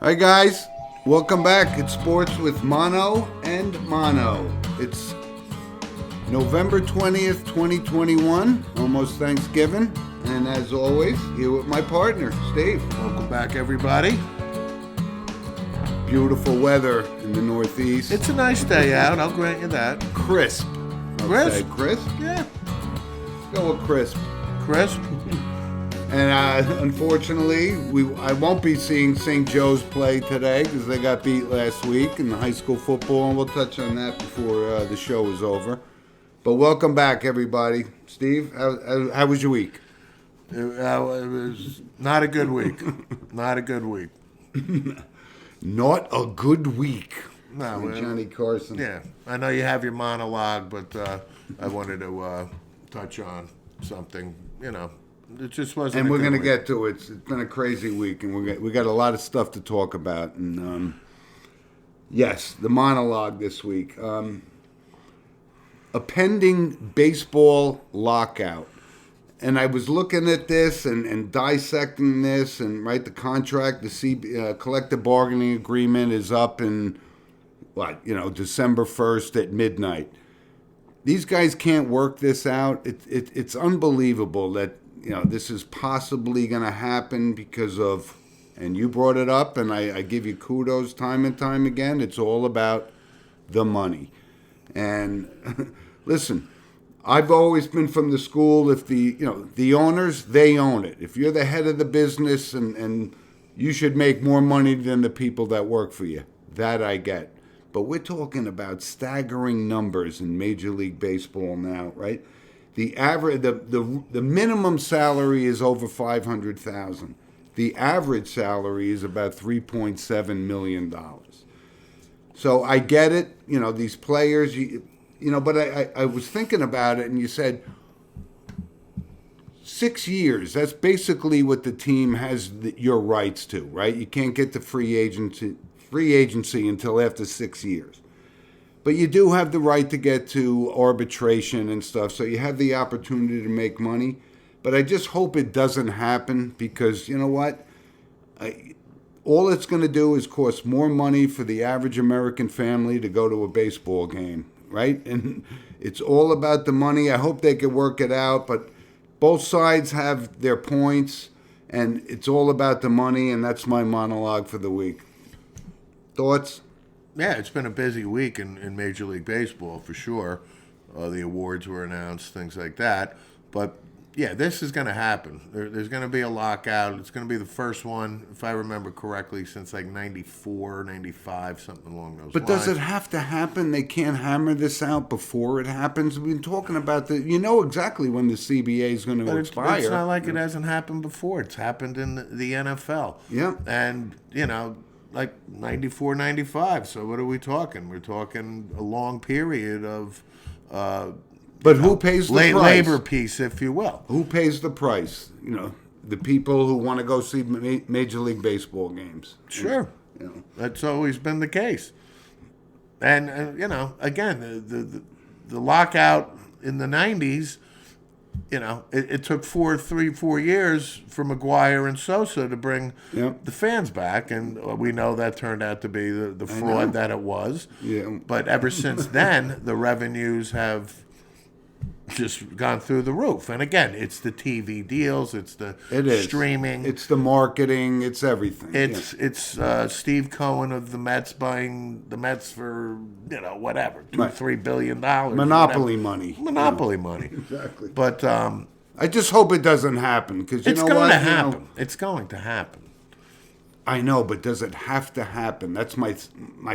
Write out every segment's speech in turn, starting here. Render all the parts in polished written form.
Hi guys, welcome back. It's Sports with Mono and Mono. It's November 20th, 2021, almost Thanksgiving. And as always, here with my partner, Steve. Welcome back, everybody. Beautiful weather in the Northeast. It's a nice day out, I'll grant you that. Crisp. Crisp? Crisp? Yeah. Go with crisp. Crisp? And unfortunately, I won't be seeing St. Joe's play today because they got beat last week in the high school football, and we'll touch on that before the show is over. But welcome back, everybody. Steve, how was your week? It was not a good week. Not a good week. Not a good week. No, Johnny Carson. Yeah, I know you have your monologue, but I wanted to touch on something. You know, it just wasn't. And we're going to week. get to it. It's been a crazy week, and we got a lot of stuff to talk about. And yes, the monologue this week. A pending baseball lockout. And I was looking at this and dissecting this, and the contract, the collective bargaining agreement is up in, December 1st at midnight. These guys can't work this out. It's unbelievable that, this is possibly going to happen because of, and you brought it up, and I give you kudos time and time again, it's all about the money. And listen, I've always been from the school, if the owners, they own it. If you're the head of the business and you should make more money than the people that work for you, that I get. But we're talking about staggering numbers in Major League Baseball now, right? The average, the minimum salary is over $500,000. The average salary is about $3.7 million. So I get it, these players, but I was thinking about it, and you said 6 years. That's basically what the team has your rights to, right? You can't get to free agency until after 6 years. But you do have the right to get to arbitration and stuff, so you have the opportunity to make money. But I just hope it doesn't happen because, you know what? All it's going to do is cost more money for the average American family to go to a baseball game. Right? And it's all about the money. I hope they can work it out, but both sides have their points, and it's all about the money, and that's my monologue for the week. Thoughts? Yeah, it's been a busy week in Major League Baseball, for sure. The awards were announced, things like that. But, yeah, this is going to happen. There's going to be a lockout. It's going to be the first one, if I remember correctly, since like 94, 95, something along those lines. But does it have to happen? They can't hammer this out before it happens? We've been talking about exactly when the CBA is going to expire. It's not like it hasn't happened before. It's happened in the NFL. Yeah. And, like 94, 95. So what are we talking? We're talking a long period of... But who pays the price? Labor piece, if you will. Who pays the price? The people who want to go see Major League Baseball games. Sure. That's always been the case. And, again, the lockout in the 90s, it took 4 years for McGuire and Sosa to bring the fans back. And we know that turned out to be the fraud that it was. Yeah. But ever since then, the revenues have just gone through the roof. And again, it's the TV deals, it's the streaming, it's the marketing, it's everything. It's Steve Cohen of the Mets buying the Mets for whatever $2-3 billion. Monopoly money. Monopoly money. Exactly. But I just hope it doesn't happen because it's going to happen. It's going to happen. I know, but does it have to happen? That's my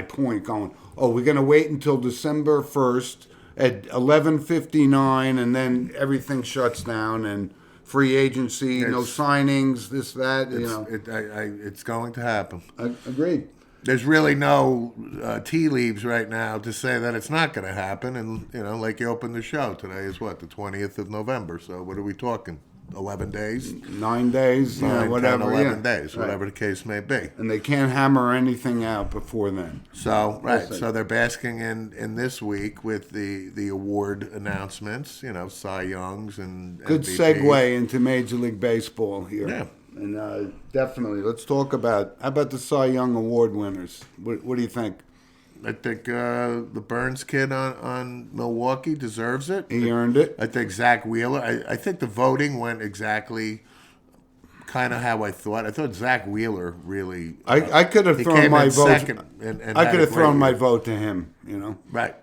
point. Going, we're going to wait until December 1st. At 11:59, and then everything shuts down, and free agency, no signings, this, that. It's going to happen. I agreed. There's really no tea leaves right now to say that it's not going to happen. And like you opened the show today is what, the 20th of November. So what are we talking? 11 days? 9 days, whatever. 10, 11 days, whatever the case may be. And they can't hammer anything out before then. So, right. So they're basking in this week with the award announcements, Cy Youngs and Good MVPs. segue into Major League Baseball here. Yeah. And definitely, let's talk about how about the Cy Young Award winners? What do you think? I think the Burns kid on Milwaukee deserves it. He earned it. I think Zach Wheeler. I think the voting went exactly kind of how I thought. I thought Zach Wheeler really. I could have he thrown came my in vote. second and I had could a have great thrown my year. vote to him. You know. Right.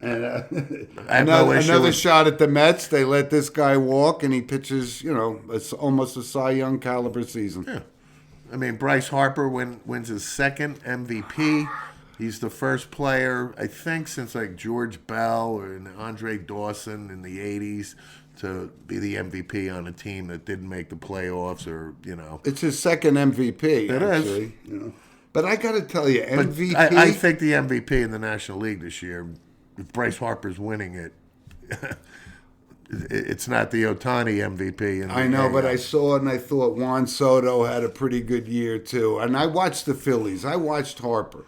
And I have no issue another with- shot at the Mets. They let this guy walk, and he pitches. You know, it's almost a Cy Young caliber season. Yeah. I mean, Bryce Harper wins his second MVP. He's the first player, I think, since like George Bell and Andre Dawson in the '80s to be the MVP on a team that didn't make the playoffs, or It's his second MVP. It is. actually, You know, but I got to tell you, But MVP. I think the MVP in the National League this year, if Bryce Harper's winning it, it's not the Ohtani MVP. In the I know, but AL. I saw it and I thought Juan Soto had a pretty good year too. And I watched the Phillies. I watched Harper.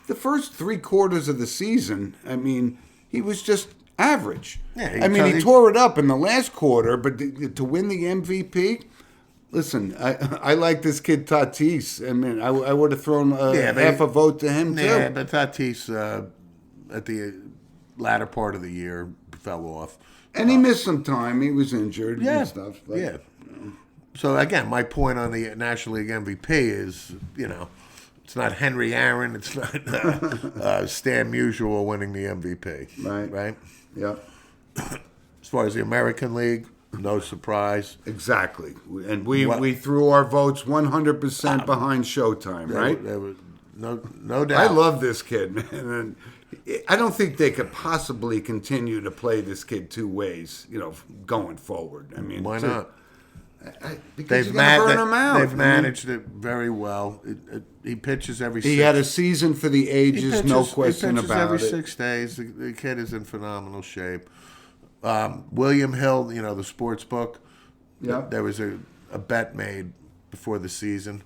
The first 3 quarters of the season, I mean, he was just average. Yeah, he tore it up in the last quarter, but to win the MVP, listen, I like this kid Tatis. I mean, I would have thrown half a vote to him too. Yeah, but Tatis at the latter part of the year fell off. And he missed some time. He was injured Yeah, and stuff. But, yeah. So again, my point on the National League MVP is, it's not Henry Aaron, it's not Stan Musial winning the MVP. Right. Yeah. As far as the American League, no surprise. Exactly. And we threw our votes 100% behind Showtime, right? There was no doubt. I love this kid, man. And I don't think they could possibly continue to play this kid 2 ways, going forward. I mean, Why not? Because you're going to burn him out. They've managed it very well. He pitches every. He had a season for the ages, no question he pitches about every it. 6 days. The kid is in phenomenal shape. William Hill, the sports book. Yep. There was a bet made before the season.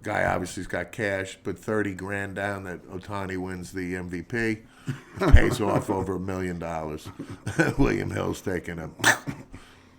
Guy obviously's got cash, put $30,000 down that Ohtani wins the MVP. Pays off over $1 million. William Hill's taking a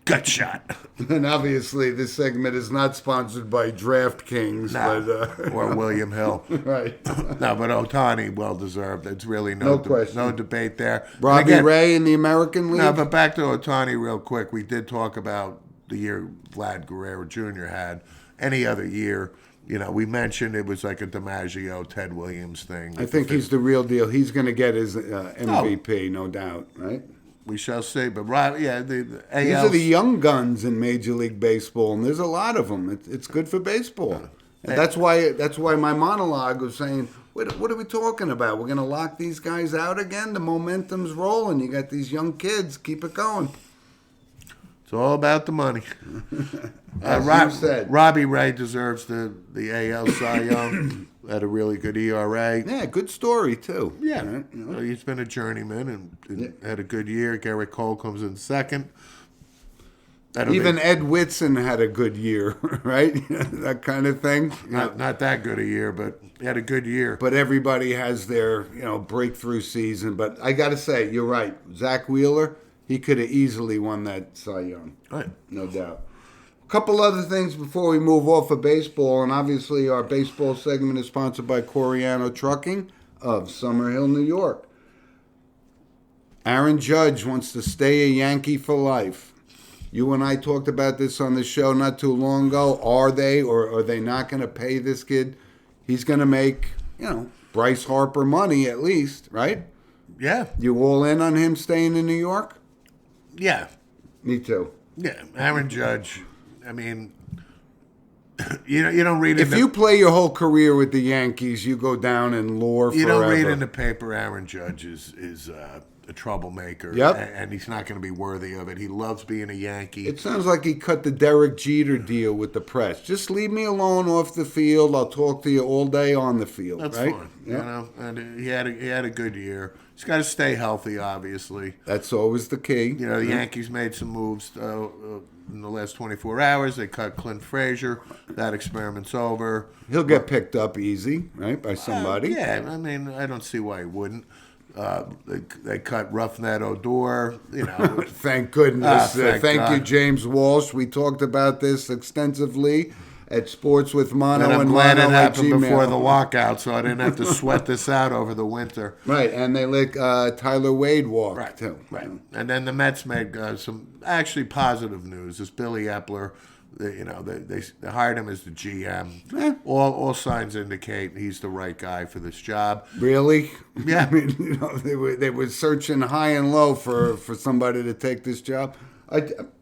gut shot. And obviously, this segment is not sponsored by DraftKings, but or William Hill. right. No, but Ohtani, well deserved. It's really No question. no debate there. Robbie And again, Ray in the American League. No, but back to Ohtani real quick. We did talk about the year Vlad Guerrero Jr. had. Any other year, we mentioned it was like a DiMaggio, Ted Williams thing. I think he's the real deal. He's going to get his MVP, no doubt, right? We shall see. But the AL. These are the young guns in Major League Baseball, and there's a lot of them. It's good for baseball. And that's why my monologue was saying, what are we talking about? We're going to lock these guys out again? The momentum's rolling. You got these young kids. Keep it going. It's all about the money. As you said. Robbie Ray deserves the AL Cy Young. Had a really good ERA. Yeah, good story, too. Yeah. Right? He's been a journeyman and had a good year. Garrett Cole comes in second. Even Ed Whitson had a good year, right? That kind of thing. Not that good a year, but he had a good year. But everybody has their, breakthrough season. But I got to say, you're right. Zach Wheeler, he could have easily won that Cy Young. Right. No doubt. A couple other things before we move off of baseball, and obviously our baseball segment is sponsored by Coriano Trucking of Summerhill, New York. Aaron Judge wants to stay a Yankee for life. You and I talked about this on the show not too long ago. Are they or are they not going to pay this kid? He's going to make, Bryce Harper money at least, right? Yeah. You all in on him staying in New York? Yeah. Me too. Yeah. Aaron Judge. I mean, you don't read. If you play your whole career with the Yankees, you go down in lore forever. You don't read in the paper Aaron Judge is a troublemaker. Yep. And he's not going to be worthy of it. He loves being a Yankee. It sounds like he cut the Derek Jeter deal with the press. Just leave me alone off the field. I'll talk to you all day on the field. That's right? fine. Yeah. And he had a good year. He's got to stay healthy, obviously. That's always the key. The Yankees made some moves in the last 24 hours. They cut Clint Frazier. That experiment's over. He'll get picked up easy, right, by somebody. Yeah, I mean, I don't see why he wouldn't. They cut Roughneck Odor. You know, Thank goodness. Thank Thank you, God. James Walsh. We talked about this extensively at Sports with Mono and I'm and glad it Mono at happened Gmail. before the lockout, so I didn't have to sweat this out over the winter. Right, and they let Tyler Wade walk, Right, too. right. And then the Mets made some actually positive news. This Billy Epler, they hired him as the GM. All signs indicate he's the right guy for this job. Really? Yeah. I mean, they were searching high and low for somebody to take this job.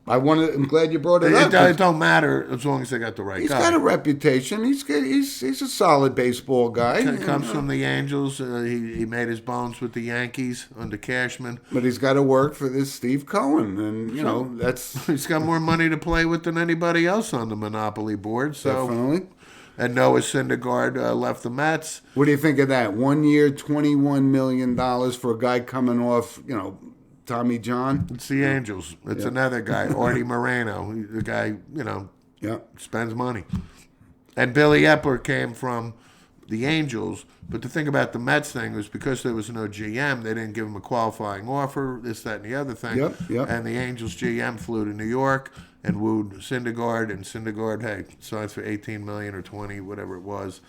I'm glad you brought it up. It don't matter as long as they got the right He's guy. got a reputation. He's a solid baseball guy. He comes from the Angels. He made his bones with the Yankees under Cashman. But he's got to work for this Steve Cohen, and that's He's got more money to play with than anybody else on the Monopoly board. So, definitely. and Noah Syndergaard left the Mets. What do you think of that? 1 year, $21 million for a guy coming off, Tommy John. It's the Angels. It's another guy, Artie Moreno. The guy, Yeah. spends money. And Billy Epler came from the Angels. But the thing about the Mets thing was because there was no GM, they didn't give him a qualifying offer, this, that, and the other thing. Yep. And the Angels GM flew to New York and wooed Syndergaard. And Syndergaard, hey, signs for $18 million or $20, whatever it was.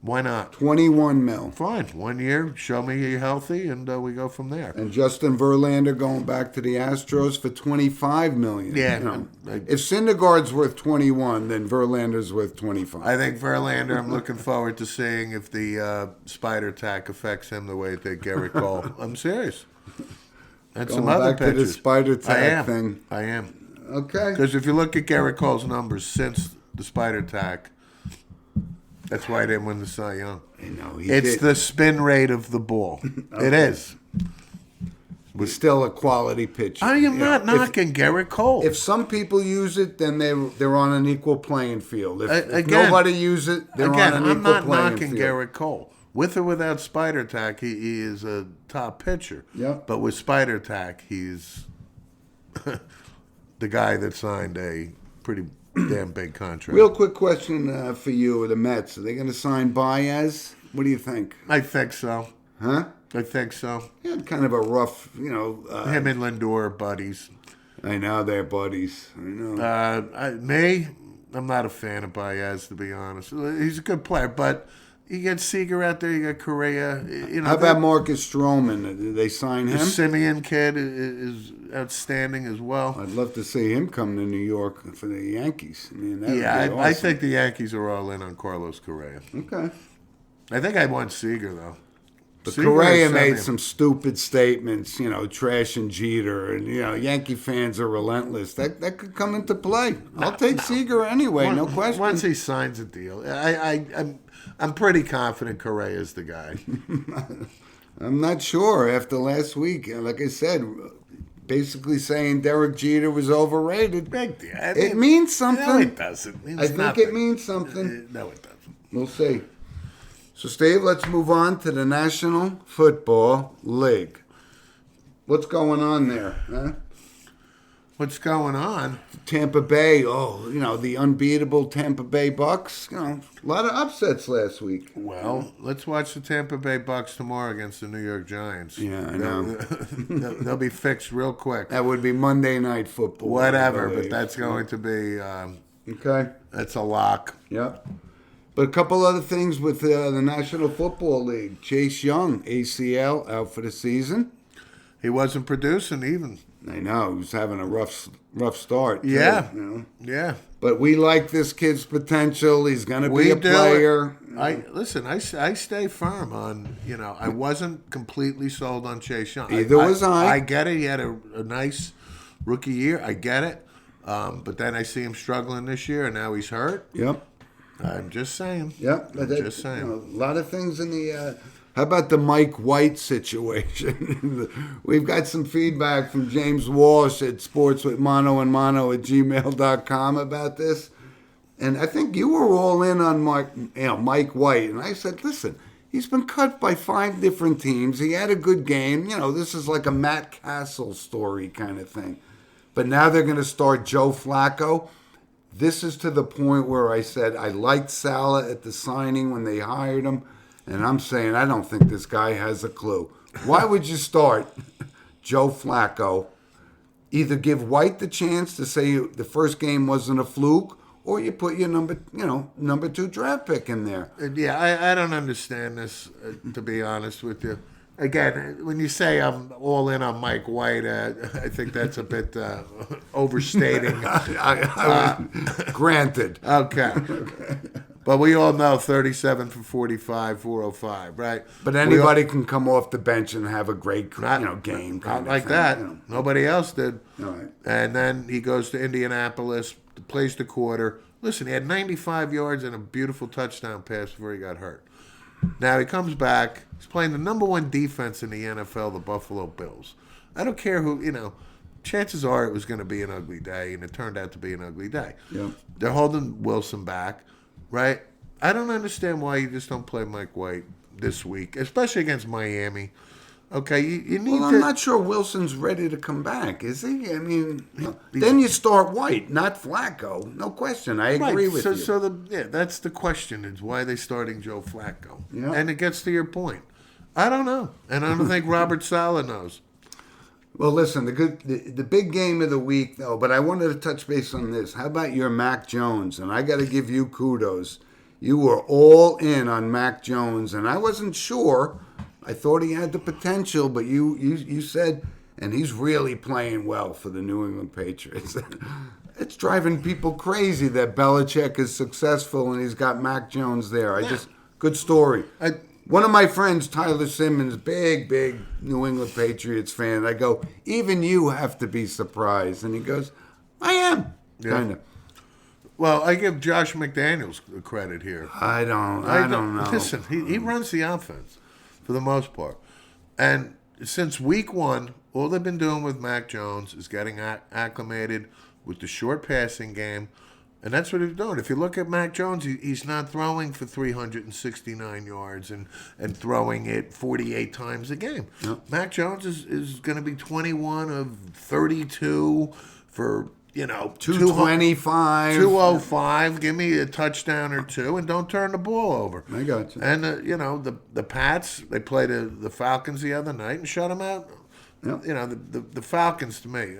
Why not? 21 mil. Fine. 1 year, show me you're healthy, and we go from there. And Justin Verlander going back to the Astros for $25 million. Yeah. If Syndergaard's worth 21, then Verlander's worth 25. I think Verlander, I'm looking forward to seeing if the spider tack affects him the way it did Garrett Cole. I'm serious. And Going some other back to the pitchers. spider tack thing. I am. Okay. Because if you look at Garrett Cole's numbers since the spider tack, that's why he didn't win the Cy Young. It's the spin rate of the ball. Okay. It is. He's still a quality pitcher. I am not knocking Garrett Cole. If some people use it, then they're on an equal playing field. If Again- nobody uses it, they're on an I'm equal not playing knocking field. Garrett Cole. With or without spider tack, he is a top pitcher. Yep. But with spider tack, he's the guy that signed a pretty damn big contract. Real quick question for you, the Mets. Are they going to sign Baez? What do you think? I think so. Huh? I think so. He had kind of a rough, Him and Lindor are buddies. I know they're buddies. I know. I'm not a fan of Baez, to be honest. He's a good player, but you get Seager out there, you got Correa. How about Marcus Stroman? Did they sign the him? Simeon kid is outstanding as well. I'd love to see him come to New York for the Yankees. I mean, that'd be I awesome. think the Yankees are all in on Carlos Correa. Okay. I think I want Seager, though. But Seager Correa or made Semien? some stupid statements, trashing Jeter, and Yankee fans are relentless. That could come into play. I'll take Seager anyway, no question. Once he signs a deal, I'm pretty confident Correa is the guy. I'm not sure after last week. Like I said, basically saying Derek Jeter was overrated. Big deal. It means something. No, it doesn't. It means I think nothing. it means something. No, it doesn't. We'll see. So, Steve, let's move on to the National Football League. What's going on there? Huh? What's going on? Tampa Bay, the unbeatable Tampa Bay Bucks. A lot of upsets last week. Well, let's watch the Tampa Bay Bucks tomorrow against the New York Giants. Yeah, I know. They'll be fixed real quick. That would be Monday Night Football. Whatever, I believe. but that's going to be Okay. that's a lock. Yep. But a couple other things with the National Football League. Chase Young, ACL, out for the season. He wasn't producing even. I know, he was having a rough start. Too, Yeah. Yeah. But we like this kid's potential. He's going to be We a do. player. I stay firm on, I wasn't completely sold on Chase Young. Neither was I. I get it. He had a nice rookie year. I get it. But then I see him struggling this year, and now he's hurt. Yep. I'm just saying. Yep. Just saying. A lot of things in the... how about the Mike White situation? We've got some feedback from James Walsh at sportswithmonoandmono@gmail.com about this. And I think you were all in on Mike White. And I said, listen, he's been cut by 5 different teams. He had a good game. This is like a Matt Castle story kind of thing. But now they're going to start Joe Flacco. This is to the point where I said I liked Saleh at the signing when they hired him. And I'm saying I don't think this guy has a clue. Why would you start Joe Flacco? Either give White the chance to say the first game wasn't a fluke, or you put your number 2 draft pick in there. Yeah, I don't understand this, to be honest with you. Again, when you say I'm all in on Mike White, I think that's a bit overstating. Granted. Okay. But we all know 37 for 45, 405, right? But anybody can come off the bench and have a great game. Not like that. Nobody else did. All right. And then he goes to Indianapolis, plays the quarter. Listen, he had 95 yards and a beautiful touchdown pass before he got hurt. Now he comes back. He's playing the number 1 defense in the NFL, the Buffalo Bills. I don't care who, chances are it was going to be an ugly day, and it turned out to be an ugly day. Yep. They're holding Wilson back, right? I don't understand why you just don't play Mike White this week, especially against Miami. Okay, you need I'm not sure Wilson's ready to come back, is he? I mean, then you start White, not Flacco. No question. I agree with you. So that's the question, is why are they starting Joe Flacco? Yeah. And it gets to your point. I don't know. And I don't think Robert Saleh knows. Well, listen, the big game of the week, though, but I wanted to touch base on this. How about your Mac Jones? And I got to give you kudos. You were all in on Mac Jones, and I wasn't sure. I thought he had the potential, but you said, and he's really playing well for the New England Patriots. It's driving people crazy that Belichick is successful and he's got Mac Jones there. Good story. One of my friends, Tyler Simmons, big New England Patriots fan. I go, even you have to be surprised. And he goes, I am. Yeah. Kind of. Well, I give Josh McDaniels credit here. I don't know. Listen, he runs the offense for the most part. And since week 1, all they've been doing with Mac Jones is getting acclimated with the short passing game. And that's what he's doing. If you look at Mac Jones, he's not throwing for 369 yards and throwing it 48 times a game. Yep. Mac Jones is going to be 21 of 32 for, 225. 205. Give me a touchdown or 2 and don't turn the ball over. I got you. And, the Pats, they played the Falcons the other night and shut them out. Yep. The Falcons to me.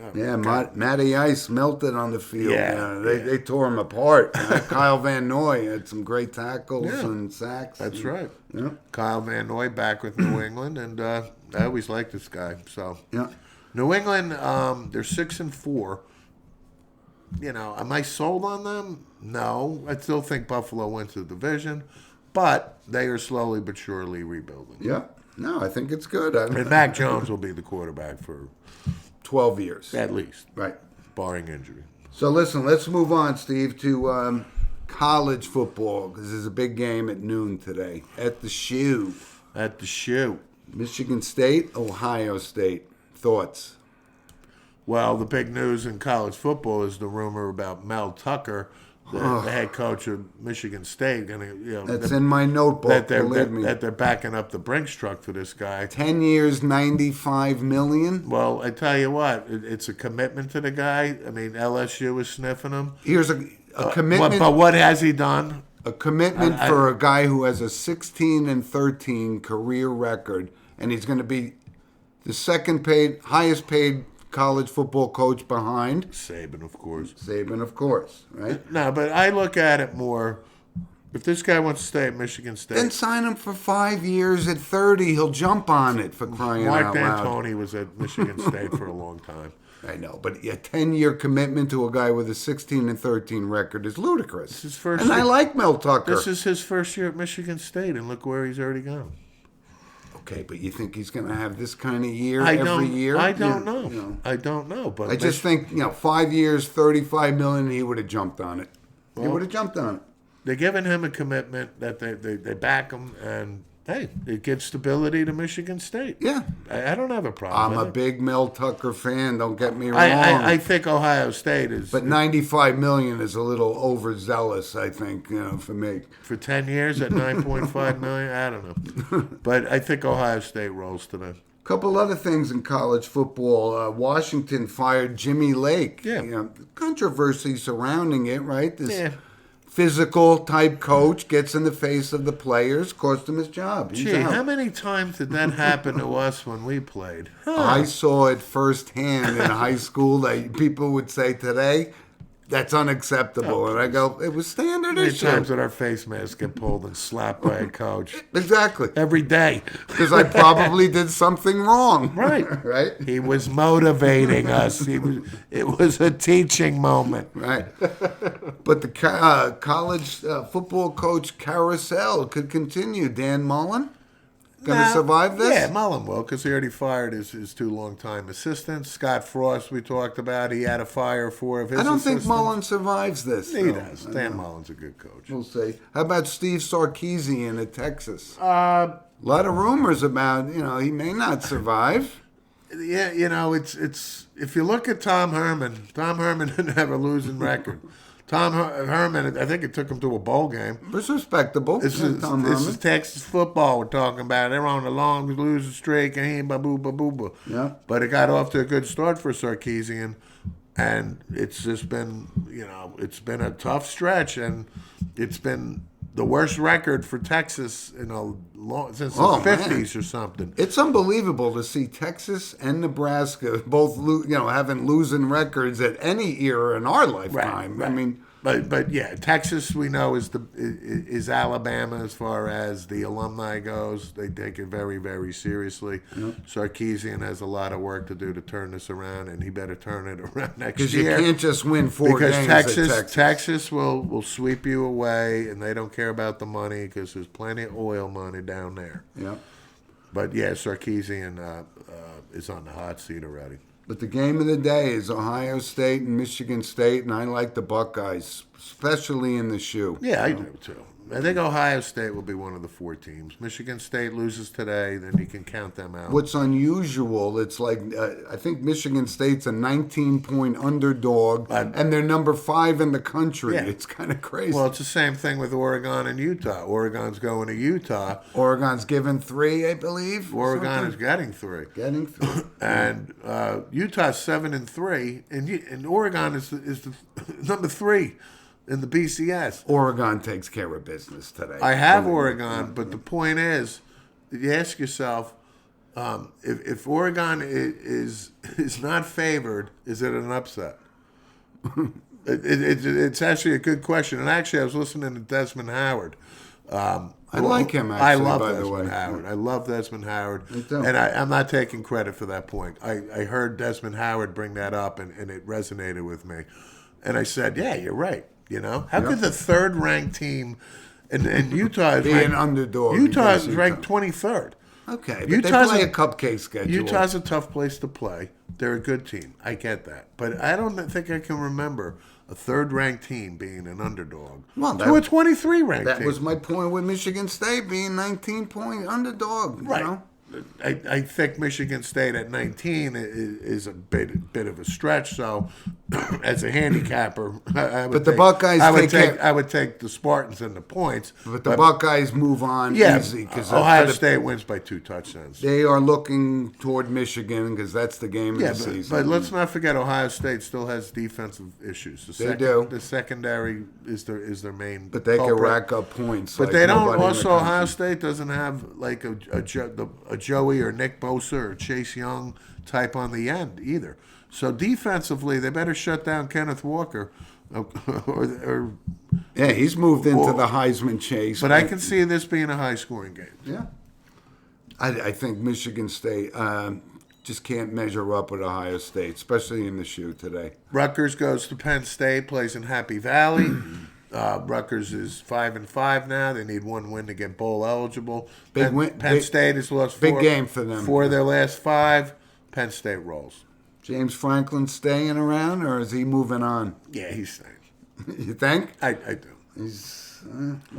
Matty Ice melted on the field. Yeah, They tore him apart. Kyle Van Noy had some great tackles and sacks. That's right. Yeah. Kyle Van Noy back with New England, and I always liked this guy. So Yeah. New England, they're 6-4. Am I sold on them? No. I still think Buffalo wins the division, but they are slowly but surely rebuilding. Yeah. No, I think it's good. And Mac Jones will be the quarterback for 12 years. at least, Right. barring injury. So listen, let's move on, Steve, to college football, because there's a big game at noon today at the Shoe. At the Shoe. Michigan State, Ohio State. Thoughts? Well, the big news in college football is the rumor about Mel Tucker, the head coach of Michigan State. That's in my notebook, believe me. That they're backing up the Brinks truck for this guy. 10 years, $95 million. Well, I tell you what, it's a commitment to the guy. I mean, LSU is sniffing him. Here's a commitment. But what has he done? A commitment for a guy who has a 16-13 career record, and he's going to be the highest paid college football coach behind Saban, of course. Right? No, but I look at it more. If this guy wants to stay at Michigan State, then sign him for 5 years at 30. He'll jump on it for crying Mark out loud. D'Antoni was at Michigan State for a long time. I know, but a 10-year commitment to a guy with a 16-13 record is ludicrous. This is his first and year. I like Mel Tucker. This is his first year at Michigan State, and look where he's already gone. Okay, but you think he's going to have this kind of year I every year? I don't know. I don't know. But I just think 5 years, $35 million, he would have jumped on it. He would have jumped on it. They're giving him a commitment that they back him, and hey, it gives stability to Michigan State. Yeah. I don't have a problem. I'm a big Mel Tucker fan. Don't get me wrong. I think Ohio State is. But $95 million is a little overzealous, I think, for me. For 10 years at $9.5 million, I don't know. But I think Ohio State rolls today. A couple other things in college football. Washington fired Jimmy Lake. Yeah. Controversy surrounding it, right? This physical type coach gets in the face of the players, cost him his job. He's Gee, out. how many times did that happen to us when we played? I saw it firsthand in high school that people would say today, that's unacceptable. And I go, it was standard How many issue. times did our face mask get pulled and slapped by a coach? Exactly. Every day. Because I probably did something wrong. Right. Right? He was motivating us. It was a teaching moment. Right. But the college football coach carousel could continue. Dan Mullen going to survive this? Yeah, Mullen will, because he already fired his two long-time assistants. Scott Frost, we talked about, he had a fire four of his I don't assistants. think Mullen survives this. He though. does. Dan Mullen's a good coach. We'll see. How about Steve Sarkisian at Texas? A lot of rumors about, he may not survive. Yeah, it's if you look at Tom Herman didn't have a losing record. Tom Herman, I think it took him to a bowl game. It's respectable. This is Texas football we're talking about. They're on a long losing streak, and ba-boo. Yeah. But it got off to a good start for Sarkisian, and it's just been, it's been a tough stretch, and it's been the worst record for Texas since the 50s or something. It's unbelievable to see Texas and Nebraska both, having losing records at any era in our lifetime. Right. I mean, but yeah, Texas we know is Alabama as far as the alumni goes. They take it very, very seriously. Yep. Sarkisian has a lot of work to do to turn this around, and he better turn it around next year. Because you can't just win four games because Texas will sweep you away, and they don't care about the money because there's plenty of oil money down there. Yeah. But yeah, Sarkisian is on the hot seat already. But the game of the day is Ohio State and Michigan State, and I like the Buckeyes, especially in the shoe. Yeah, I do too. I think Ohio State will be one of the four teams. Michigan State loses today, then you can count them out. What's unusual, it's like, I think Michigan State's a 19-point underdog, and they're number 5 in the country. Yeah. It's kind of crazy. Well, it's the same thing with Oregon and Utah. Oregon's going to Utah. Oregon's given 3, I believe. Oregon is getting 3. Getting 3. And Utah's 7-3, and Oregon is the number 3 in the BCS. Oregon takes care of business today. I have Oregon, but the point is, you ask yourself, if Oregon is not favored, is it an upset? It's actually a good question. And actually, I was listening to Desmond Howard. I like him, actually, I love by Desmond the way. Howard. I love Desmond Howard. Me too. And I'm not taking credit for that point. I heard Desmond Howard bring that up, and it resonated with me. And I said, yeah, you're right. How could the third-ranked team, and Utah is be ranked, an underdog? Utah is ranked 23rd. Okay, but they play a cupcake schedule. Utah's a tough place to play. They're a good team. I get that. But I don't think I can remember a third-ranked team being an underdog to a 23-ranked team. That was my point with Michigan State being 19-point underdog. Right. I think Michigan State at 19 is a bit of a stretch. So, as a handicapper, I would take the Spartans and the points. But the Buckeyes move on easy because Ohio State wins by 2 touchdowns. They are looking toward Michigan because that's the game of the season. But let's not forget Ohio State still has defensive issues. They do. The secondary is their main. But they can rack up points. But they don't. Also, Ohio State doesn't have like a Joey or Nick Bosse or Chase Young type on the end either. So defensively, they better shut down Kenneth Walker. Yeah, he's moved into the Heisman chase. But I can see this being a high-scoring game. Yeah. I think Michigan State just can't measure up with Ohio State, especially in the shoe today. Rutgers goes to Penn State, plays in Happy Valley. Rutgers is 5-5 now. They need one win to get bowl eligible. Penn State has lost 4. Big game for them. 4 of their last 5. Penn State rolls. James Franklin staying around, or is he moving on? Yeah, he's staying. You think? I do. We'll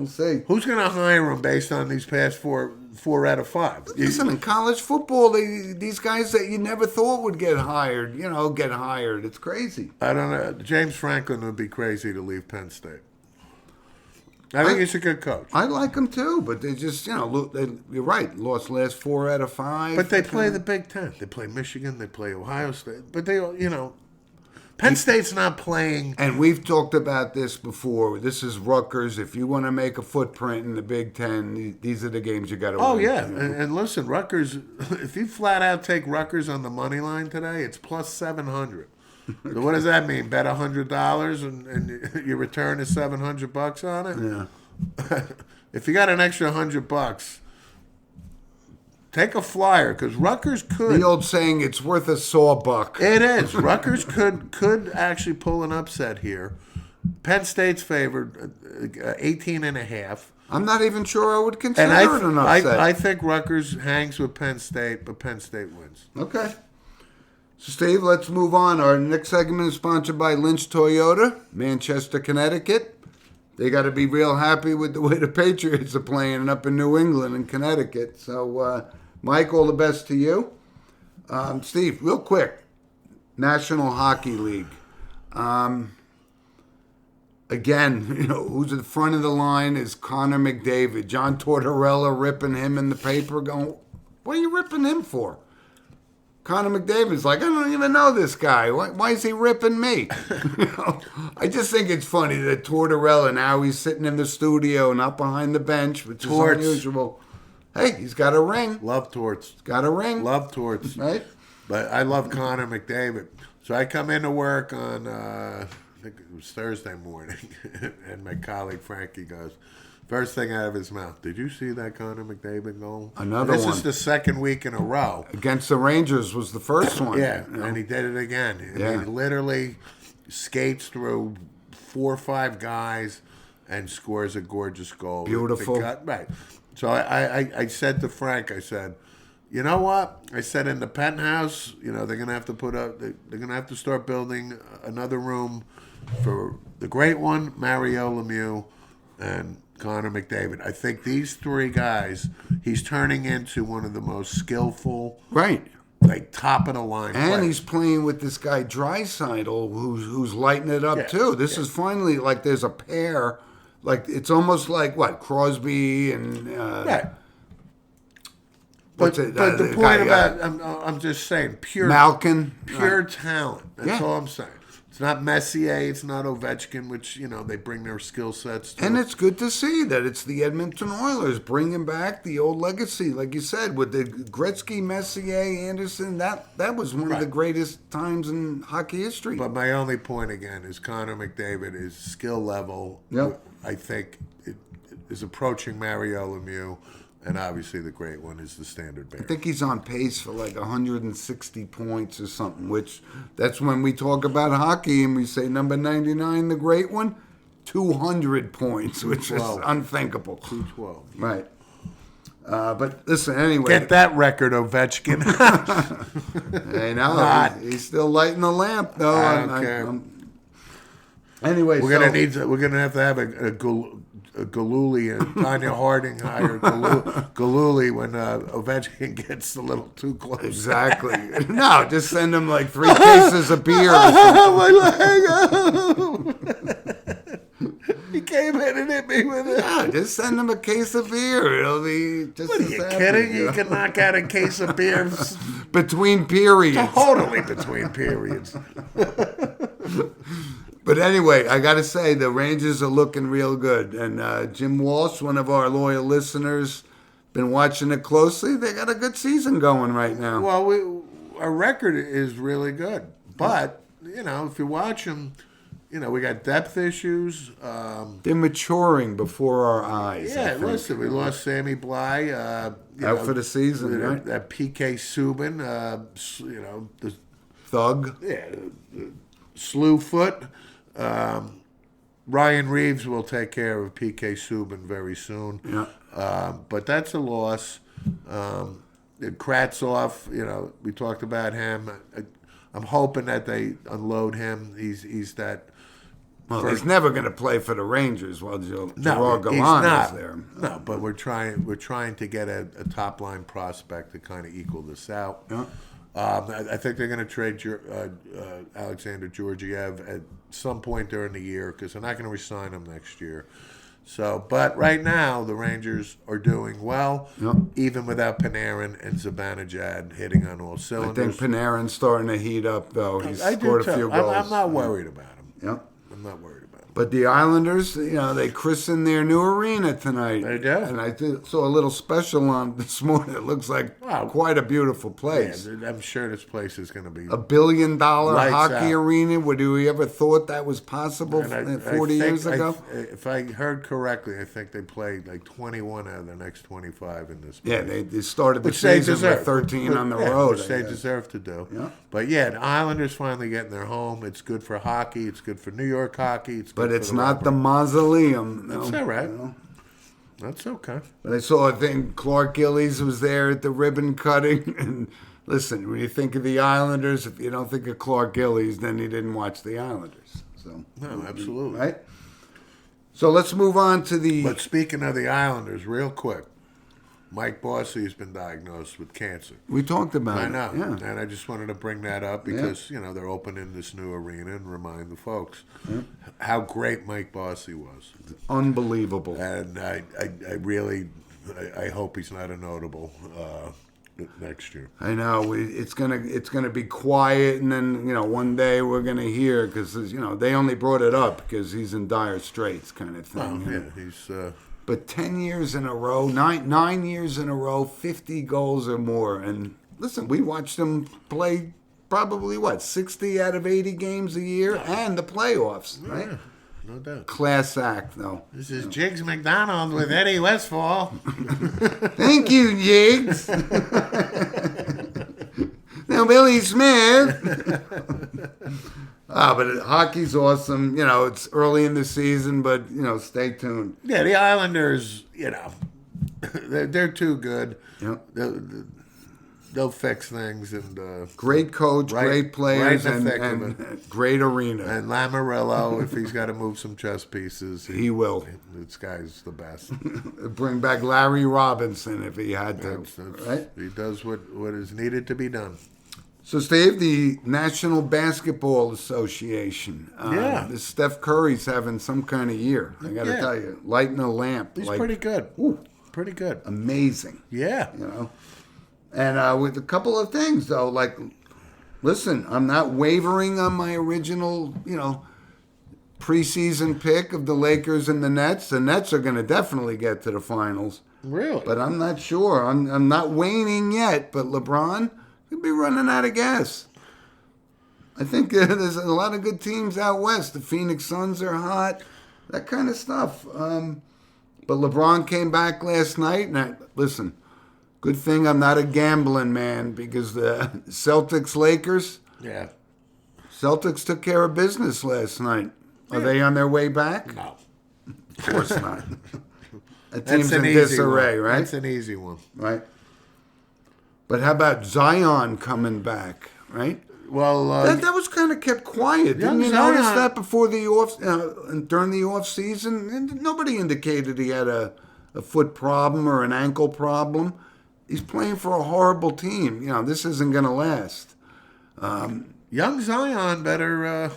see. Who's going to hire him based on these past 4 out of 5? Listen, in college football, these guys that you never thought would get hired, get hired. It's crazy. I don't know. James Franklin would be crazy to leave Penn State. I think he's a good coach. I like him too, but they just, you're right, lost last 4 out of 5. But they play the Big Ten. They play Michigan. They play Ohio State. But they, Penn State's not playing. And we've talked about this before. This is Rutgers. If you want to make a footprint in the Big Ten, these are the games you got to win. Oh, yeah. And listen, Rutgers, if you flat out take Rutgers on the money line today, it's plus 700. So what does that mean? Bet $100 and your return is $700 on it? Yeah. If you got an extra $100, take a flyer because Rutgers could. The old saying, it's worth a sawbuck. It is. Rutgers could actually pull an upset here. Penn State's favored 18.5. I'm not even sure I would consider And it an upset. I think Rutgers hangs with Penn State, but Penn State wins. Okay. So, Steve, let's move on. Our next segment is sponsored by Lynch Toyota, Manchester, Connecticut. They got to be real happy with the way the Patriots are playing up in New England and Connecticut. So, Mike, all the best to you. Steve, real quick, National Hockey League. Again, who's at the front of the line is Connor McDavid. John Tortorella ripping him in the paper going, what are you ripping him for? Connor McDavid's like, I don't even know this guy. Why is he ripping me? I just think it's funny that Tortorella, now he's sitting in the studio, not behind the bench, which is unusual. Hey, he's got a ring. Love Torts. He's got a ring. Love Torts. Right? But I love Connor McDavid. So I come into work on, I think it was Thursday morning, and my colleague Frankie goes, first thing out of his mouth, did you see that Connor McDavid goal? Another one. This is the second week in a row. Against the Rangers was the first one. Yeah, and he did it again. Yeah. He literally skates through 4 or 5 guys and scores a gorgeous goal. Beautiful. Right. So I said to Frank, I said, you know what? I said in the penthouse, they're gonna have to they're gonna have to start building another room for the great one, Mario Lemieux, and Connor McDavid. I think these 3 guys, he's turning into one of the most skillful, Right. like top of the line. And players. he's playing with this guy Draisaitl, who's lighting it up too. This is finally like there's a pair. Like it's almost like what Crosby and Right. But the point about I'm just saying pure Malkin, pure talent. That's Yeah. all I'm saying. It's not Messier, it's not Ovechkin, which they bring their skill sets to. and it's good to see that it's the Edmonton Oilers bringing back the old legacy, like you said, with the Gretzky, Messier, Anderson. That was one of the greatest times in hockey history. But my only point again is Connor McDavid is skill level. Yep. I think it is approaching Mario Lemieux, and obviously the great one is the standard bearer. I think he's on pace for like 160 points or something, which that's when we talk about hockey and we say number 99, the great one, 200 points, which is unthinkable. 212. Right. But listen, anyway. Get that record, Ovechkin. I know. He's still lighting the lamp, though. I don't care. Anyway, we're gonna have to have a Galooly and Tanya Harding hire Galooly when Ovechkin gets a little too close. Exactly. No, just send him like 3 cases of beer. My leg! He came in and hit me with it. Yeah, just send him a case of beer. It'll be just. What are you kidding? You can knock out a case of beer between periods. Totally between periods. But anyway, I got to say, the Rangers are looking real good. And Jim Walsh, one of our loyal listeners, been watching it closely. They got a good season going right now. Well, our record is really good. But, if you watch them, we got depth issues. They're maturing before our eyes. Yeah, listen, we lost Sammy Bly. Out for the season, right? That PK Subban, the Thug. Yeah, Slewfoot. Ryan Reeves will take care of PK Subban very soon. Yeah. But that's a loss. Kratzov, we talked about him. I'm hoping that they unload him. He's that. Well, he's never going to play for the Rangers while Gerard No, Gallant is there. No, but we're trying to get a top line prospect to kind of equal this out. Yeah. I think they're going to trade Alexander Georgiev at some point during the year because they're not going to re-sign him next year. So, but right now the Rangers are doing well, Yep. even without Panarin and Zibanejad hitting on all I cylinders. think Panarin's starting to heat up, though. He's I do scored too. a few goals. I'm not worried about him. Yep. I'm not worried about him. But the Islanders, they christened their new arena tonight. They do? And I saw a little special on this morning. It looks like Wow. quite a beautiful place. Yeah, I'm sure this place is going to be. $1 billion Lights hockey out. arena. Would we ever thought that was possible And I 40 think- years ago? if I heard correctly, I think they played like 21 out of their next 25 in this place. Yeah, they started the Which they season deserve. with 13 on the Yeah, road. which I they guess. deserve to do. Yeah. But yeah, the Islanders finally getting their home. It's good for hockey. It's good for New York hockey. It's good But for it's the not the rivalry. mausoleum. That's all right. That's okay. But I saw, I think Clark Gillies was there at the ribbon cutting. And listen, when you think of the Islanders, if you don't think of Clark Gillies, then you didn't watch the Islanders. So, No, absolutely. right? So let's move on to the. But speaking of the Islanders, real quick, Mike Bosse has been diagnosed with cancer. We talked about I it. know, Yeah. and I just wanted to bring that up because they're opening this new arena and remind the folks how great Mike Bosse was. Unbelievable. And I really hope he's not a notable next year. I know it's gonna be quiet, and then one day we're gonna hear because they only brought it up because he's in dire straits, kind of thing. Oh, yeah, he's. But 10 years in a row, nine years in a row, 50 goals or more, and listen, we watched him play probably 60 out of 80 games a year, and the playoffs, right? Yeah, no doubt. Class act, though. This is Jiggs McDonald with Eddie Westfall. Thank you, Jigs. Now, Billy Smith. But hockey's awesome. It's early in the season, but, stay tuned. Yeah, the Islanders, they're too good. Yep. They'll fix things. And Great coach, great players, right in the thick of and great arena. And Lamoriello, if he's got to move some chess pieces, He will. This guy's the best. Bring back Larry Robinson if he had to. Right? He does what is needed to be done. So, Steve, the National Basketball Association. This Steph Curry's having some kind of year. I got to tell you, lighting a lamp. He's pretty good. Ooh, Pretty good. amazing. Yeah. And with a couple of things, though, like, listen, I'm not wavering on my original, preseason pick of the Lakers and the Nets. The Nets are going to definitely get to the finals. Really? But I'm not sure. I'm not waning yet, but LeBron could be running out of gas. I think there's a lot of good teams out west. The Phoenix Suns are hot, that kind of stuff. But LeBron came back last night, and listen, good thing I'm not a gambling man because the Celtics-Lakers, Yeah. Celtics took care of business last night. Are they on their way back? No. Of course not. A That's team's in an easy disarray, one. right? That's an easy one. Right. But how about Zion coming back, right? Well, That was kind of kept quiet. Didn't you Zion- notice that before the off and during the off season? And nobody indicated he had a foot problem or an ankle problem. He's playing for a horrible team. This isn't going to last. young Zion better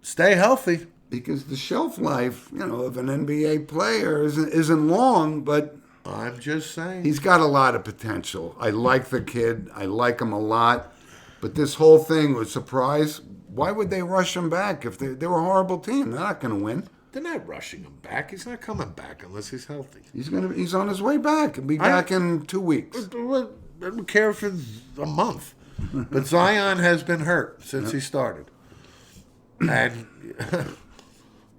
stay healthy. Because the shelf life, of an NBA player isn't long, but I'm just saying. he's got a lot of potential. I like the kid. I like him a lot. But this whole thing was surprise. Why would they rush him back if they're a horrible team? They're not going to win. They're not rushing him back. He's not coming back unless he's healthy. He's on his way back. He'll be back in 2 weeks. I don't care if it's a month. But Zion has been hurt since he started. And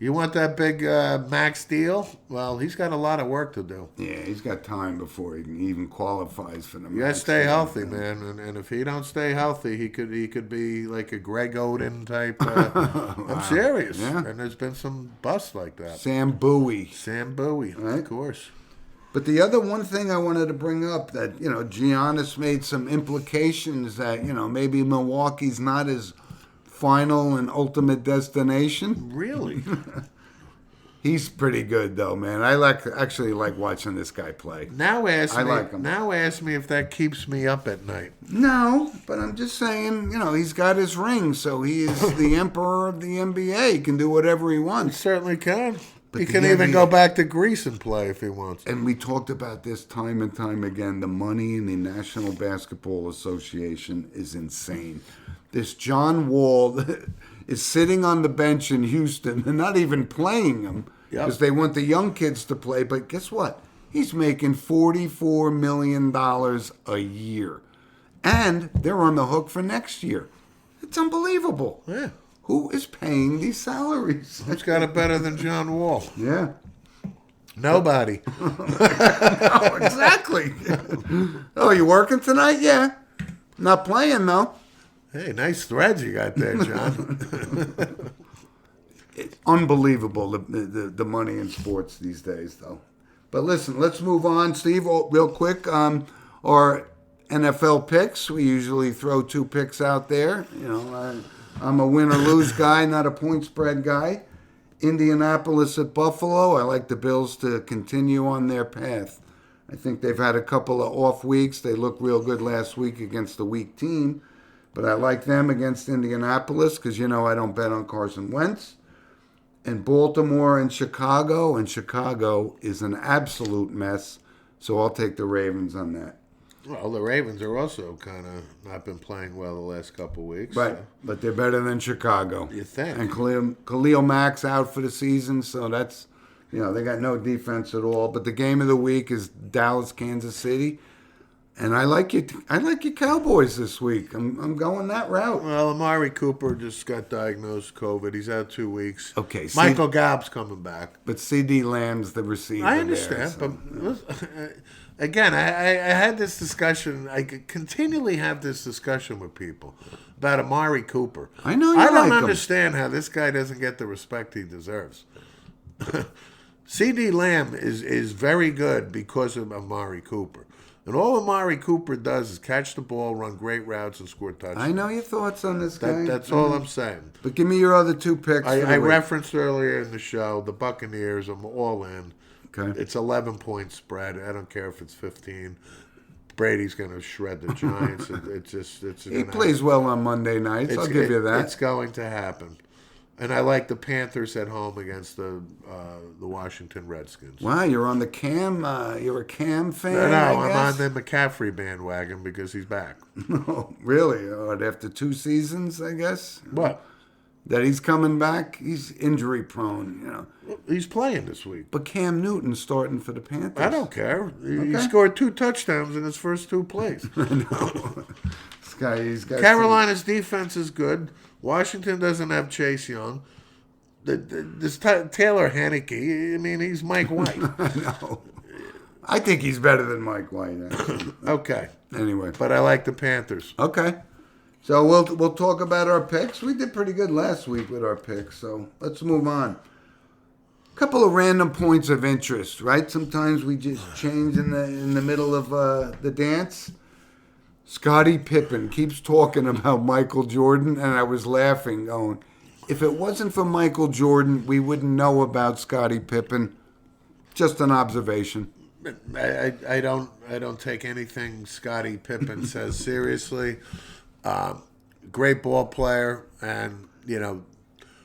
you want that big max deal? Well, he's got a lot of work to do. Yeah, he's got time before he even qualifies for the You gotta stay healthy, man. And if he don't stay healthy, he could be like a Greg Oden type. I'm serious. Yeah. And there's been some busts like that. Sam Bowie. Sam Bowie, Right. of course. But the other one thing I wanted to bring up that, Giannis made some implications that, maybe Milwaukee's not his final and ultimate destination. Really? He's pretty good, though, man. I actually like watching this guy play. Now ask I me. like him. Now ask me if that keeps me up at night. No, but I'm just saying, he's got his ring, so he is the emperor of the NBA. He can do whatever he He wants. certainly can. He can even go back to Greece and play if he wants. And we talked about this time and time again. The money in the National Basketball Association is insane. This John Wall is sitting on the bench in Houston and not even playing him because they want the young kids to play. But guess what? He's making $44 million a year. And they're on the hook for next year. It's unbelievable. Yeah. Who is paying these salaries? Who's got it better than John Wall? Yeah. Nobody. Oh, exactly. Oh, you working tonight? Yeah. Not playing, though. Hey, nice threads you got there, John. It's unbelievable, the money in sports these days, though. But listen, let's move on, Steve, real quick. Our NFL picks, we usually throw 2 picks out there. You know, I'm a win or lose guy, not a point spread guy. Indianapolis at Buffalo. I like the Bills to continue on their path. I think they've had a couple of off weeks. They looked real good last week against a weak team. But I like them against Indianapolis because, you know, I don't bet on Carson Wentz. And Baltimore and Chicago is an absolute mess. So I'll take the Ravens on that. Well, the Ravens are also kind of not been playing well the last couple of weeks. Right, so. But they're better than Chicago. You think. And Khalil Mack's out for the season, so that's, you know, they got no defense at all. But the game of the week is Dallas, Kansas City. And I like your Cowboys this week. I'm going that route. Well, Amari Cooper just got diagnosed COVID. He's out 2 weeks. Okay. Michael Gallup's coming back. But C.D. Lamb's the receiver. I understand, there, so, but again, I had this discussion. I continually have this discussion with people about Amari Cooper. I know you I don't like understand how this guy doesn't get the respect he deserves. C.D. Lamb is very good because of Amari Cooper. And all Amari Cooper does is catch the ball, run great routes, and score touchdowns. I know your thoughts on this guy. That's all I'm saying. But give me your other 2 picks. I referenced earlier in the show the Buccaneers. I'm all in. Okay. It's 11-point spread. I don't care if it's 15. Brady's going to shred the Giants. He plays well on Monday nights. I'll give you that. It's going to happen. And I like the Panthers at home against the Washington Redskins. Wow, you're on the Cam. You're a Cam fan. No, I I'm guess? on the McCaffrey bandwagon because he's back. No, really? After 2 seasons, I guess. What? That he's coming back. He's injury prone, you know. He's playing this week. But Cam Newton's starting for the Panthers. I don't care. He scored 2 touchdowns in his first 2 plays. I know. This guy, he's got Carolina's defense is good. Washington doesn't have Chase Young. This Taylor Haneke, I mean, he's Mike White. I know. I think he's better than Mike White. Okay. Anyway. But I like the Panthers. Okay. So we'll talk about our picks. We did pretty good last week with our picks, so let's move on. A couple of random points of interest, right? Sometimes we just change in the middle of the dance. Scottie Pippen keeps talking about Michael Jordan, and I was laughing, going, if it wasn't for Michael Jordan, we wouldn't know about Scottie Pippen. Just an observation. I don't take anything Scottie Pippen says seriously. Great ball player, and you know.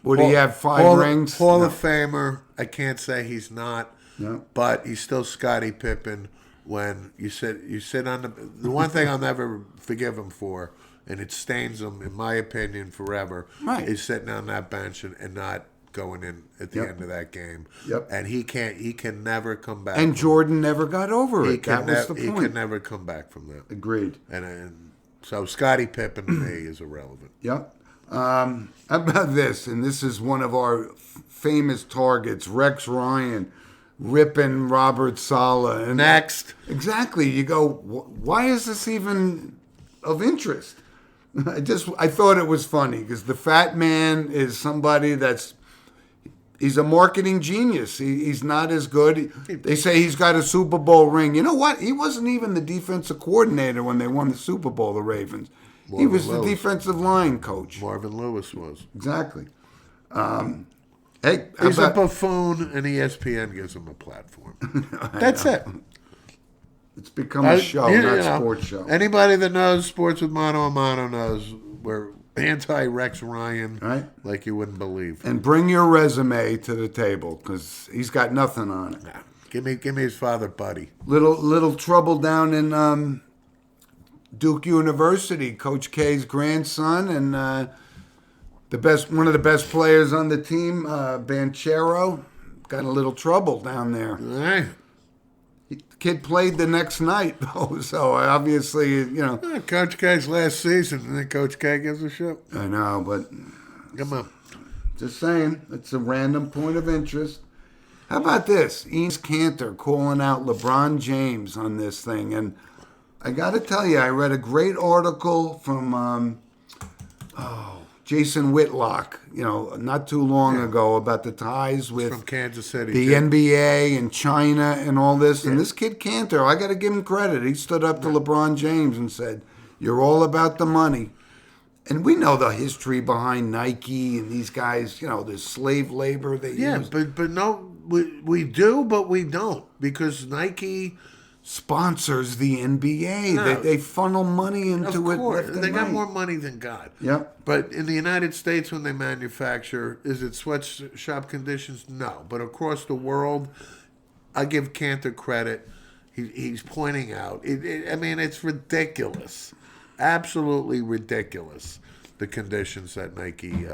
Would he have 5 rings? Hall of Famer. I can't say he's not, no. But he's still Scottie Pippen. When you sit on the one thing I'll never forgive him for, and it stains him, in my opinion, forever, is sitting on that bench and not going in at the end of that game. Yep. And he can never come back. And Jordan never got over it. That was the point. He can never come back from that. Agreed. And so Scottie Pippen to me is irrelevant. Yep. How about this? And this is one of our famous targets, Rex Ryan, ripping Robert Saleh. And next. Exactly. You go, why is this even of interest? I thought it was funny because the fat man is somebody he's a marketing genius. He's not as good. They say he's got a Super Bowl ring. You know what? He wasn't even the defensive coordinator when they won the Super Bowl, the Ravens. He was the defensive line coach. Marvin Lewis was. Exactly. Hey, he's a buffoon, and ESPN gives him a platform. That's it. It's become a show, not a sports show. Anybody that knows sports with mano a mano knows where Anti-Rex Ryan, Right. like you wouldn't believe. And bring your resume to the table because he's got nothing on it. Nah, give me his father, Buddy. Little trouble down in Duke University. Coach K's grandson and one of the best players on the team, Banchero, got a little trouble down there. All right. The kid played the next night though, so obviously Coach K's last season, and then Coach K gives a shit. I know, but Come on. just saying, it's a random point of interest. How about this? Enes Kanter calling out LeBron James on this thing. And I got to tell you, I read a great article from Jason Whitlock, not too long ago about the ties with From Kansas City. the too. NBA and China and all this. And this kid Kanter, I got to give him credit. He stood up to LeBron James and said, "You're all about the money." And we know the history behind Nike and these guys, there's slave labor they use. but no, we do, but we don't, because Nike, Sponsors the NBA. No. They funnel money of into it. course, left and they got right. more money than God. Yep. But in the United States, when they manufacture, is it sweatshop conditions? No. But across the world, I give Cantor credit. He's pointing out. It's ridiculous. Absolutely ridiculous. The conditions that Nike.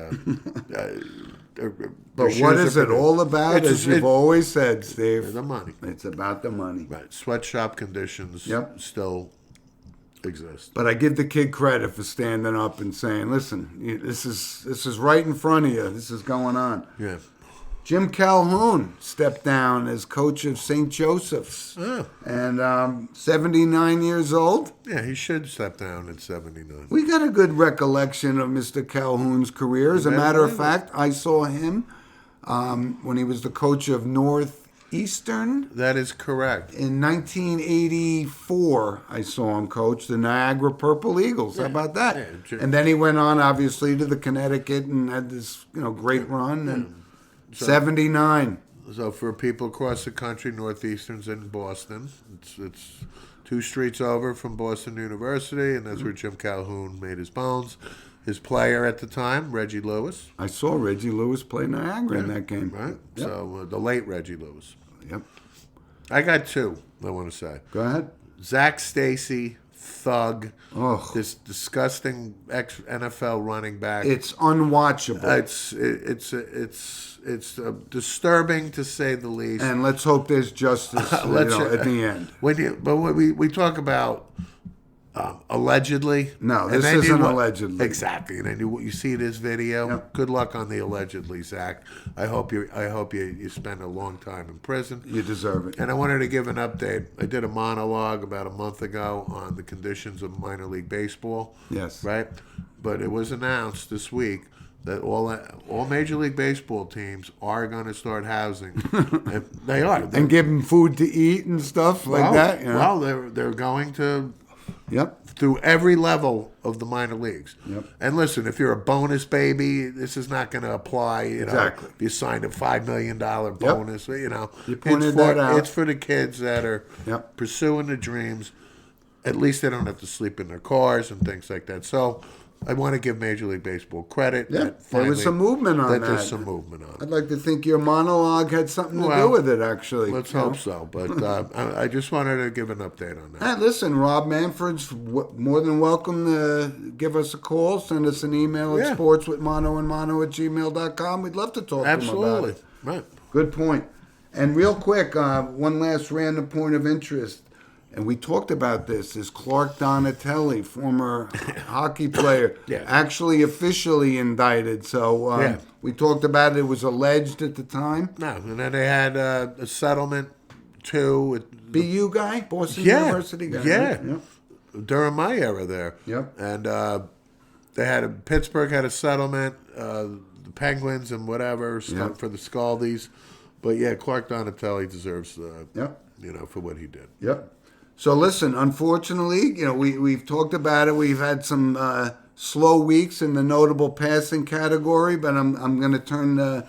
But what is it all about, as you've always said, Steve? The money. It's about the money. Right. Sweatshop conditions still exist. But I give the kid credit for standing up and saying, "Listen, this is right in front of you. This is going on." Yeah. Jim Calhoun stepped down as coach of St. Joseph's, Oh. and 79 years old. Yeah, he should step down at 79. We got a good recollection of Mr. Calhoun's career. As a matter of fact, I saw him when he was the coach of Northeastern. That is correct. In 1984, I saw him coach the Niagara Purple Eagles. How about that? Yeah. And then he went on, obviously, to the Connecticut and had this great run. And 79. So for people across the country, Northeastern's in Boston. It's 2 streets over from Boston University, and that's where Jim Calhoun made his bones. His player at the time, Reggie Lewis. I saw Reggie Lewis play Niagara in that game. Right? Yep. So the late Reggie Lewis. Yep. I got 2, I want to say. Go ahead. Zach Stacy, thug. Oh. This disgusting ex-NFL running back. It's unwatchable. It's disturbing, to say the least. And let's hope there's justice at the end. When we talk about allegedly. No, and this then isn't allegedly. Exactly. And then you see this video. Yep. Good luck on the allegedly, Zach. I hope you spend a long time in prison. You deserve it. And I wanted to give an update. I did a monologue about a month ago on the conditions of minor league baseball. Yes. Right? But it was announced this week that all Major League Baseball teams are going to start housing. And they are. And give them food to eat and stuff like that. Well, they're going to Yep. through every level of the minor leagues. Yep. And listen, if you're a bonus baby, this is not going to apply. Exactly. If you signed a $5 million bonus, You pointed that out. It's for the kids that are pursuing their dreams. At least they don't have to sleep in their cars and things like that. So I want to give Major League Baseball credit. Yeah, that there was some movement on that. There's some movement on it. I'd like to think your monologue had something to do with it, actually. Let's hope so. But I just wanted to give an update on that. Hey, listen, Rob Manfred's more than welcome to give us a call. Send us an email at sportswithmonoandmono@gmail.com. We'd love to talk to him about Absolutely. it. Right. Good point. And real quick, one last random point of interest. And we talked about this, is Clark Donatelli, former hockey player, actually officially indicted. So we talked about it. It was alleged at the time. No, and then they had a settlement, too. BU guy? Boston University guy? Yeah. Right? Yep. During my era there. Yep. And Pittsburgh had a settlement, the Penguins and whatever, for the Scaldies. But, Clark Donatelli deserves, for what he did. Yep. So listen, unfortunately, we've talked about it. We've had some slow weeks in the notable passing category, but I'm going to turn the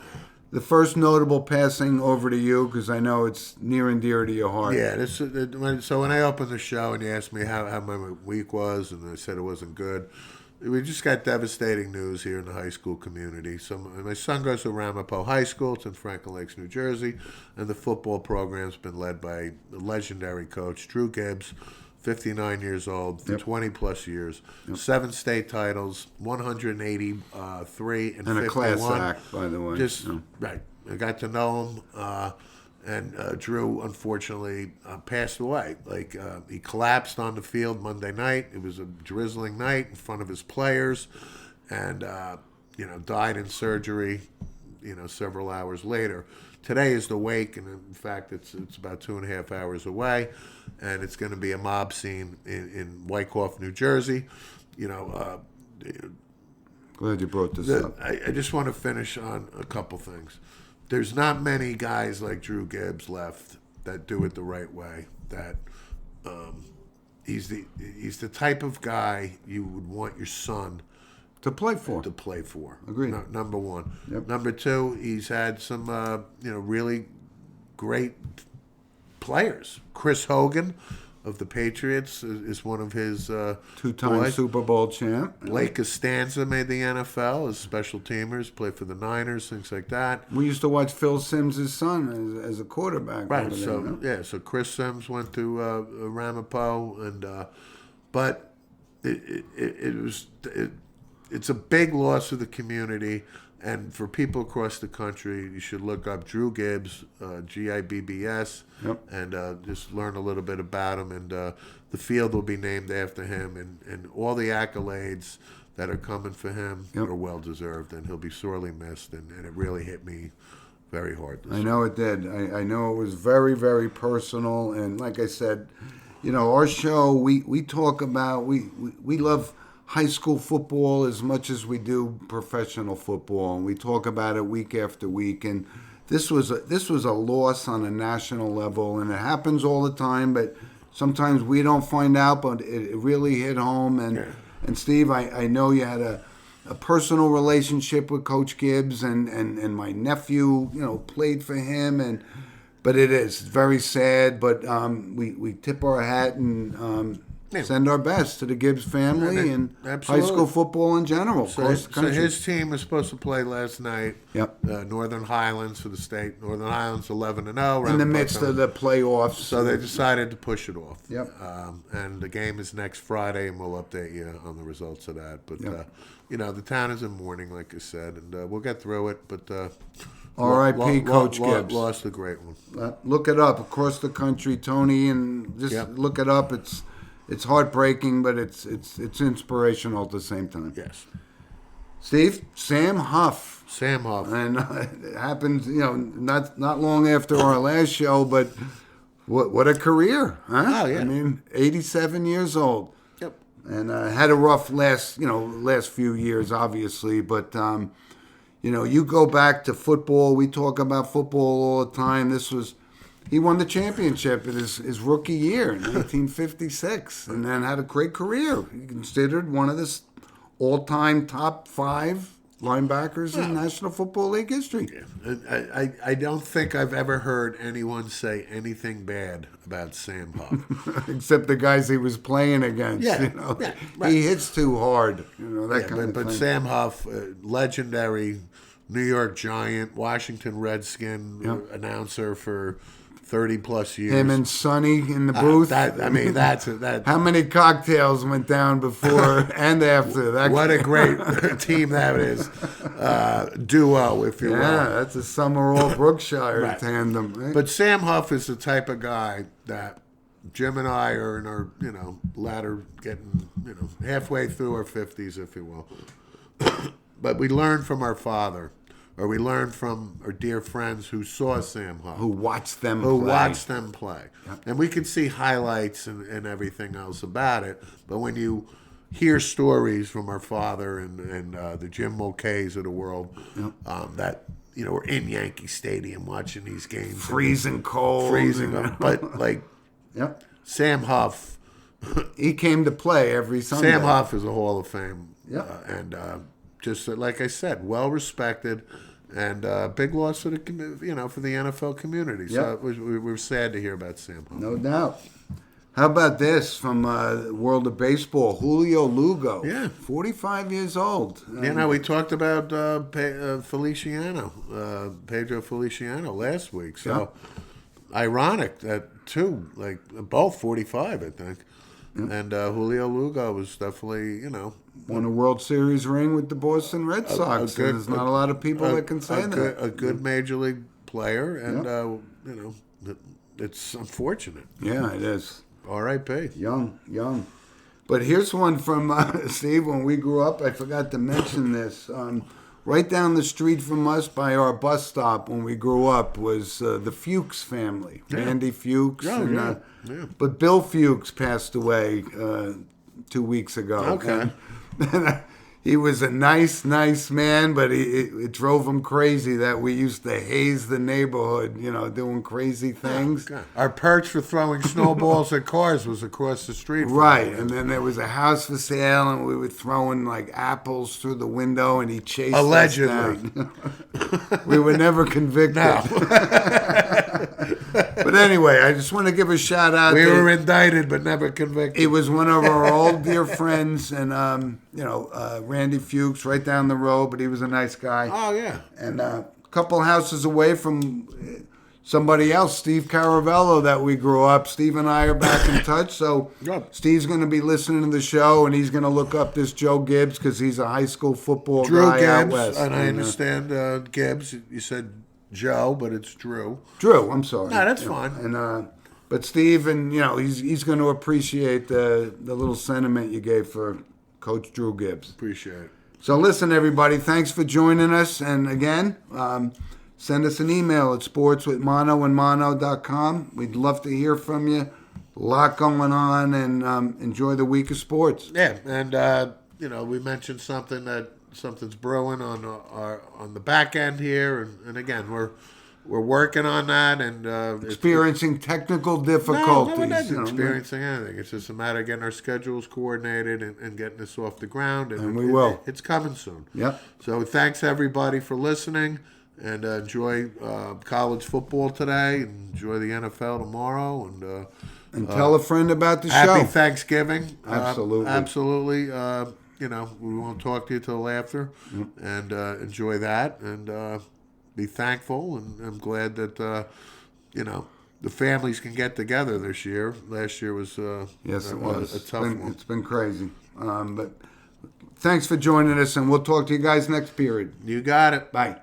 first notable passing over to you because I know it's near and dear to your heart. Yeah. So when I opened the show and you asked me how my week was, and I said it wasn't good, We just got devastating news here in the high school community. So my son goes to Ramapo High School. It's in Franklin Lakes, New Jersey, and the football program's been led by the legendary coach Drew Gibbs, 59 years old, for 20 plus years, 7 state titles, 183 and 51. And a class act, by the way. Right. I got to know him. And Drew, unfortunately, passed away. He collapsed on the field Monday night. It was a drizzling night in front of his players, and died in surgery. Several hours later. Today is the wake, and in fact, it's about 2.5 hours away, and it's going to be a mob scene in Wyckoff, New Jersey. Glad you brought this up. I just want to finish on a couple things. There's not many guys like Drew Gibbs left that do it the right way. That he's the type of guy you would want your son to play for. Agreed. Number one. Yep. Number two, he's had some really great players. Chris Hogan of the Patriots is one of his 2-time boys. Super Bowl champ. Blake Costanza made the NFL as special teamers, played for the Niners, things like that. We used to watch Phil Simms' son as a quarterback. Right. Over there, So Chris Sims went to Ramapo, and but it's a big loss for the community. And for people across the country, you should look up Drew Gibbs, Gibbs, and just learn a little bit about him. And the field will be named after him, and all the accolades that are coming for him are well deserved, and he'll be sorely missed. And it really hit me very hard. I know it did. I know it was very, very personal. And like I said, our show, we talk about, we love high school football as much as we do professional football, and we talk about it week after week. And this was a loss on a national level, and it happens all the time. But sometimes we don't find out, but it really hit home. And Steve, I know you had a personal relationship with Coach Gibbs, and my nephew, played for him, but it is very sad. But we tip our hat and. Send our best to the Gibbs family and high school football in general. So his team was supposed to play last night. Yep. Northern Highlands for the state. Northern Highlands 11-0. In the midst of the playoffs. So they decided to push it off. Yep. And the game is next Friday, and we'll update you on the results of that. But the town is in mourning, like I said, and we'll get through it. But R.I.P. Coach Gibbs. Lost a great one. Look it up across the country, Tony, and just look it up. It's heartbreaking, but it's inspirational at the same time. Yes. Steve, Sam Huff. And it happened, not long after our last show, but what a career, huh? Oh, yeah. I mean, 87 years old. Yep. And had a rough last few years, obviously, but you go back to football. We talk about football all the time. He won the championship in his rookie year in 1956, and then had a great career. He considered one of the all-time top 5 linebackers in National Football League history. Yeah. I don't think I've ever heard anyone say anything bad about Sam Huff. Except the guys he was playing against. Yeah, right. He hits too hard. That kind of thing. But Sam Huff, legendary New York Giant, Washington Redskin announcer for 30 plus years. Him and Sonny in the booth. That's how many cocktails went down before and after that? What a great team that is. Duo, if you will. Yeah, that's a Summerall Brookshire tandem. Right? But Sam Huff is the type of guy that Jim and I are in our, latter, getting, halfway through our 50s, if you will. But we learned from our father. Or we learned from our dear friends who saw Sam Huff. Who watched them play. Yep. And we can see highlights and everything else about it. But when you hear stories from our father and the Jim Mulcahy's of the world that, were in Yankee Stadium watching these games. Freezing cold. But, Sam Huff. He came to play every Sunday. Sam Huff is a Hall of Fame. Yep. And just like I said, well respected, and big loss for the for the NFL community. So we were sad to hear about Sam Huff. No doubt. How about this from World of Baseball? Julio Lugo. Yeah. 45 years old. You know, we talked about Feliciano, Pedro Feliciano last week. So ironic that both 45, I think. And Julio Lugo was definitely, Won a World Series ring with the Boston Red Sox. There's not a lot of people that can say that. A good major league player, and, it's unfortunate. Yeah, it is. R.I.P. Young. But here's one from Steve. When we grew up, I forgot to mention this. Right down the street from us by our bus stop when we grew up was the Fuchs family. Randy Fuchs. But Bill Fuchs passed away 2 weeks ago. Okay. And he was a nice man, but it drove him crazy that we used to haze the neighborhood, doing crazy things. Oh, our perch for throwing snowballs at cars was across the street. Right, and then there was a house for sale, and we were throwing like apples through the window, and he chased Allegedly. us down. We were never convicted. No. But anyway, I just want to give a shout out. We were indicted, but never convicted. He was one of our old dear friends, and Randy Fuchs, right down the road, but he was a nice guy. Oh yeah, and a couple houses away from somebody else, Steve Caravello, that we grew up. Steve and I are back in touch, so Steve's going to be listening to the show, and he's going to look up this Joe Gibbs because he's a high school football guy out west. And I understand Gibbs. You said Joe, but it's Drew. Drew, I'm sorry. No, that's fine. And but Steve, and he's going to appreciate the little sentiment you gave for Coach Drew Gibbs. Appreciate it. So listen, everybody, thanks for joining us. And again, send us an email at sportswithmonoandmono.com. We'd love to hear from you. A lot going on, and enjoy the week of sports. Yeah, and we mentioned something's brewing on the back end here, and again, we're working on that, and experiencing technical difficulties. No, we're not experiencing anything. It's just a matter of getting our schedules coordinated and getting this off the ground, and we will. It's coming soon. Yep. So thanks everybody for listening, and enjoy college football today, and enjoy the NFL tomorrow, and tell a friend about the show. Happy Thanksgiving. Absolutely. We won't talk to you till after, and enjoy that, and be thankful, and I'm glad that the families can get together this year. Last year was yes, it was a tough one. It's been crazy, but thanks for joining us, and we'll talk to you guys next period. You got it. Bye.